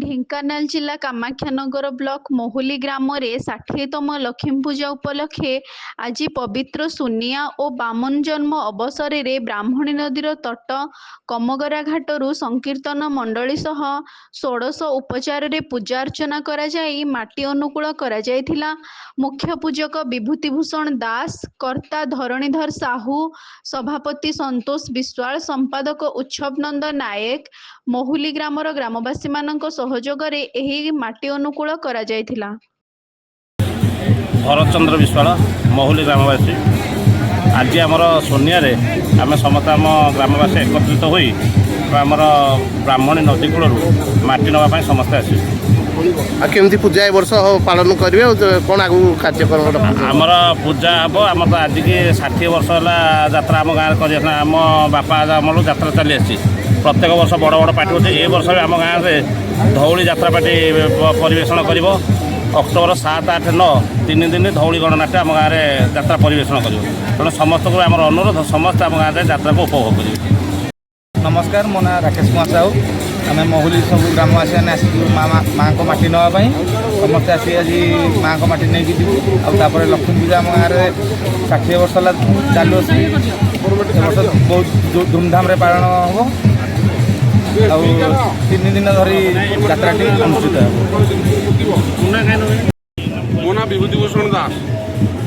ଢେଙ୍କାନାଳ ଜିଲ୍ଲା କାମାକ୍ଷାନଗର ବ୍ଲକ ମହୁଲି ଗ୍ରାମରେ 60ତମ ଲକ୍ଷ୍ମୀ ପୂଜା ଉପଲକ୍ଷେ ଆଜି ପବିତ୍ର ସୁନିଆ ଓ ବାମନ ଜନ୍ମ ଅବସରରେ ବ୍ରାହ୍ମଣୀ ନଦୀର ତଟ କମଗରା ଘାଟରୁ ସଂକୀର୍ତ୍ତନ ମଣ୍ଡଳୀ ସହ ଷୋଡ଼ଶ ଉପଚାରରେ ପୂଜାର୍ଚ୍ଚନା କରାଯାଇ ମାଟି ଅନୁକୂଳ କରାଯାଇଥିଲା। ମୁଖ୍ୟ ପୂଜକ ବିଭୂତିଭୂଷଣ ଦାସ, କର୍ତ୍ତା ଧରଣୀଧର ସାହୁ, ସଭାପତି ସନ୍ତୋଷ ବିଶ୍ୱାଳ, ସମ୍ପାଦକ ଉଚ୍ଛବ ନନ୍ଦ ନାୟକ, ମହୁଲି ଗ୍ରାମର ଗ୍ରାମବାସୀମାନଙ୍କ ସହଯୋଗରେ ଏହି ମାଟି ଅନୁକୂଳ କରାଯାଇଥିଲା। ଭରତ ଚନ୍ଦ୍ର ବିଶ୍ୱାଳ, ମହୁଲି ଗ୍ରାମବାସୀ। ଆଜି ଆମର ସୋନିଆରେ ଆମେ ସମସ୍ତେ ଆମ ଗ୍ରାମବାସୀ ଏକତ୍ରିତ ହୋଇ ଆମର ବ୍ରାହ୍ମଣୀ ନଦୀ କୂଳରୁ ମାଟି ନେବା ପାଇଁ ସମସ୍ତେ ଆସିଛୁ। କେମିତି ପୂଜା ଏ ବର୍ଷ ପାଳନ କରିବେ? କ'ଣ ଆଗକୁ କାର୍ଯ୍ୟକ୍ରମ? ଆମର ପୂଜା ହେବ। ଆମର ତ ଆଜିକି 60 ବର୍ଷ ହେଲା ଯାତ୍ରା ଆମ ଗାଁରେ କରିଯାଇଥିଲା। ଆମ ବାପା ଅମଳରୁ ଯାତ୍ରା ଚାଲି ଆସିଛି। ପ୍ରତ୍ୟେକ ବର୍ଷ ବଡ଼ ବଡ଼ ପାର୍ଟି ହେଉଛି। ଏ ବର୍ଷ ବି ଆମ ଗାଁରେ ଧଉଳି ଯାତ୍ରା ପାର୍ଟି ପରିବେଷଣ କରିବ। ଅକ୍ଟୋବର 7, 8, 9 3 ଦିନ ଧଉଳି ଗଣନାଟ୍ୟ ଆମ ଗାଁରେ ଯାତ୍ରା ପରିବେଷଣ କରିବ। ତେଣୁ ସମସ୍ତଙ୍କୁ ଆମର ଅନୁରୋଧ, ସମସ୍ତେ ଆମ ଗାଁରେ ଯାତ୍ରାକୁ ଉପଭୋଗ କରିବେ। ନମସ୍କାର, ମୋ ନାଁ ରାକେଶ କୁମାର ସାହୁ। ଆମେ ମହୁଲି ସବୁ ଗ୍ରାମବାସୀମାନେ ଆସିଛୁ ମାଆଙ୍କ ମାଟି ନେବା ପାଇଁ। ସମସ୍ତେ ଆସି ଆଜି ମାଆଙ୍କ ମାଟି ନେଇକି ଯିବୁ। ଆଉ ତାପରେ ଲକ୍ଷ୍ମୀ ପୂଜା ଆମ ଗାଁରେ 60 ବର୍ଷ ହେଲା ଚାଲୁ ଅଛି। ଏ ବର୍ଷ ବହୁତ ଧୁମଧାମରେ ପାଳନ ହେବ। ଆଉ 3 ଦିନ ଧରି ଯାତ୍ରାଟି ଅନୁଷ୍ଠିତ ହେବ। ମୋ ନାଁ ବିଭୂତିଭୂଷଣ ଦାସ।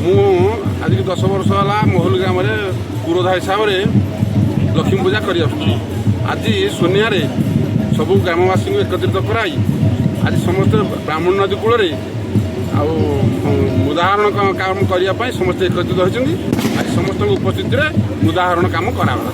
ମୁଁ ଆଜିକି 10 ବର୍ଷ ହେଲା ମହୁଲି ଗ୍ରାମରେ ପୁରୋଧା ହିସାବରେ ଲକ୍ଷ୍ମୀ ପୂଜା କରି ଆସୁଛୁ। ଆଜି ସୋନିଆରେ ସବୁ ଗ୍ରାମବାସୀଙ୍କୁ ଏକତ୍ରିତ କରାଇ ଆଜି ସମସ୍ତେ ବ୍ରାହ୍ମଣୀ ନଦୀ କୂଳରେ ଆଉ ମୁଦାହରଣ କାମ କରିବା ପାଇଁ ସମସ୍ତେ ଏକତ୍ରିତ ହୋଇଛନ୍ତି। ଆଜି ସମସ୍ତଙ୍କ ଉପସ୍ଥିତିରେ ମୁଦାହରଣ କାମ କରାଗଲା।